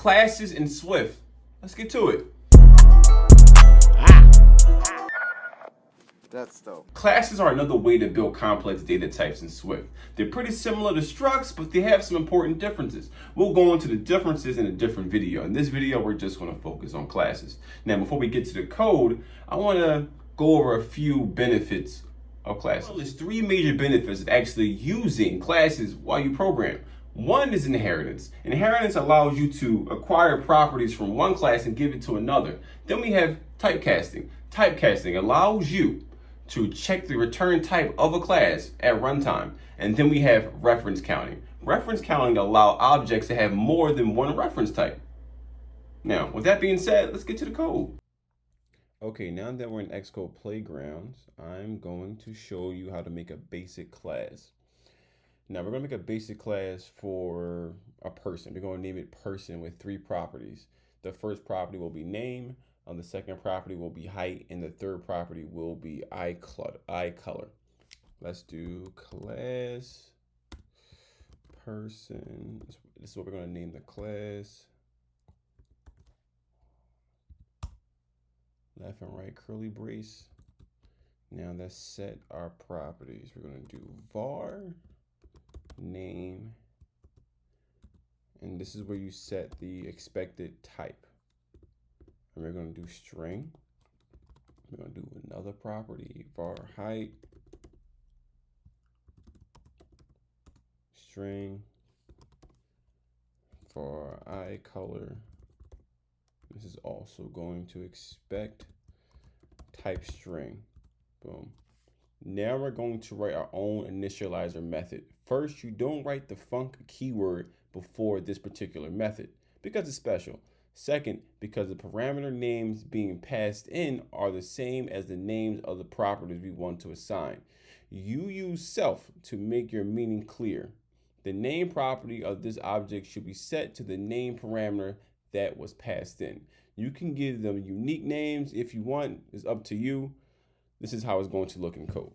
Classes in Swift. Let's get to it. That's dope. Classes are another way to build complex data types in Swift. They're pretty similar to structs, but they have some important differences. We'll go into the differences in a different video. In this video, we're just going to focus on classes. Now, before we get to the code, I want to go over a few benefits of classes. Well, there's three major benefits of actually using classes while you program. One is inheritance. Inheritance allows you to acquire properties from one class and give it to another. Then we have typecasting. Typecasting allows you to check the return type of a class at runtime. And then we have reference counting. Reference counting allows objects to have more than one reference type. Now, with that being said, let's get to the code. Okay, now that we're in Xcode Playgrounds, I'm going to show you how to make a basic class. Now, we're going to make a basic class for a person. We're going to name it person with three properties. The first property will be name. The second property will be height, and the third property will be eye color. Let's do class person. This is what we're going to name the class. Left and right curly brace. Now let's set our properties. We're going to do var name, and this is where you set the expected type. And we're going to do string. We're going to do another property, var height, string, for eye color. This is also going to expect type string. Boom. Now we're going to write our own initializer method. First, you don't write the func keyword before this particular method because it's special. Second, because the parameter names being passed in are the same as the names of the properties we want to assign. You use self to make your meaning clear. The name property of this object should be set to the name parameter that was passed in. You can give them unique names if you want. It's up to you. This is how it's going to look in code.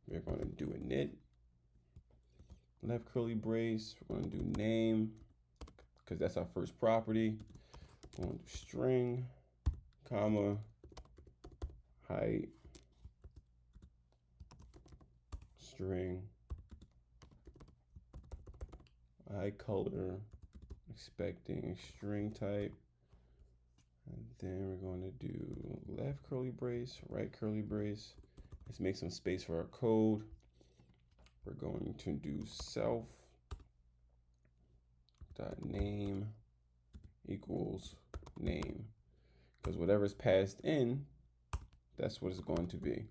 We're going to do init, left curly brace. We're going to do name, because that's our first property. We're going to do string, comma, height, string, eye color, expecting string type. And then we're going to do left curly brace, right curly brace. Let's make some space for our code. We're going to do self dot name equals name, because whatever's passed in, that's what it's going to be.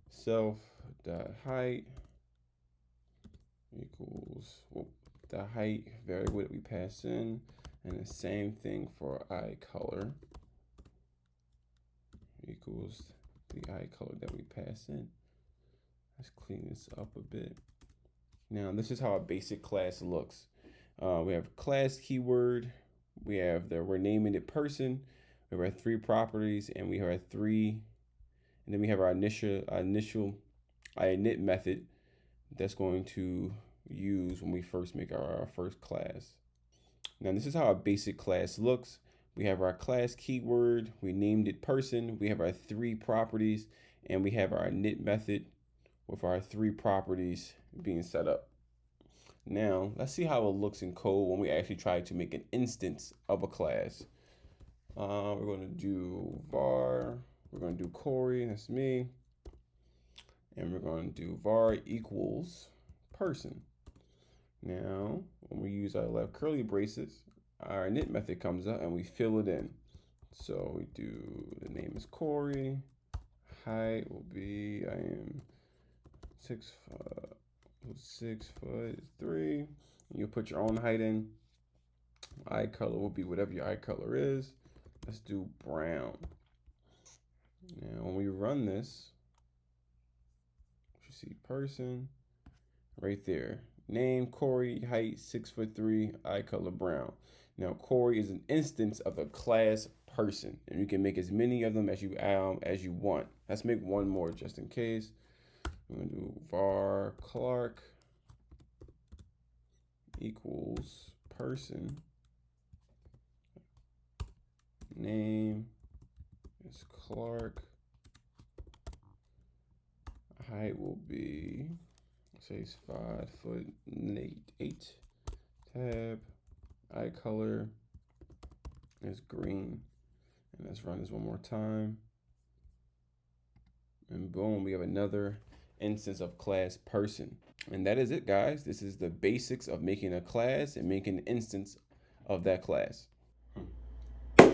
Self dot height equals the height variable that we pass in, and the same thing for eye color equals the eye color that we pass in. Let's clean this up a bit. Now this is how a basic class looks. We have class keyword, we have we're naming it person, we have our three properties, and we have our three, and then we have our init method that's going to use when we first make our first class. Now this is how a basic class looks. We have our class keyword, we named it person, we have our three properties, and we have our init method with our three properties being set up. Now, let's see how it looks in code when we actually try to make an instance of a class. We're going to do var, we're going to do Corey, that's me, and we're going to do var equals person. Now, when we use our left curly braces, our init method comes up and we fill it in. So we do, the name is Corey, height will be, I am 6'3". You put your own height in. Eye color will be whatever your eye color is. Let's do brown. Now when we run this, you see person right there. Name Corey, height 6'3", eye color brown. Now Corey is an instance of a class person, and you can make as many of them as you want. Let's make one more just in case. I'm gonna do var Clark equals person. Name is Clark. Height will be, say it's 5'8". Tab. Eye color is green. And let's run this one more time. And boom, we have another instance of class person. And that is it, guys. This is the basics of making a class and making an instance of that class.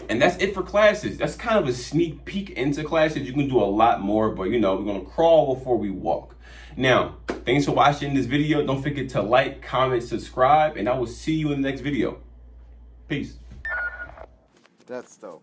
And that's it for classes. That's kind of a sneak peek into classes. You can do a lot more, but you know, we're gonna crawl before we walk. Now, thanks for watching this video. Don't forget to like, comment, subscribe, and I will see you in the next video. Peace. That's dope.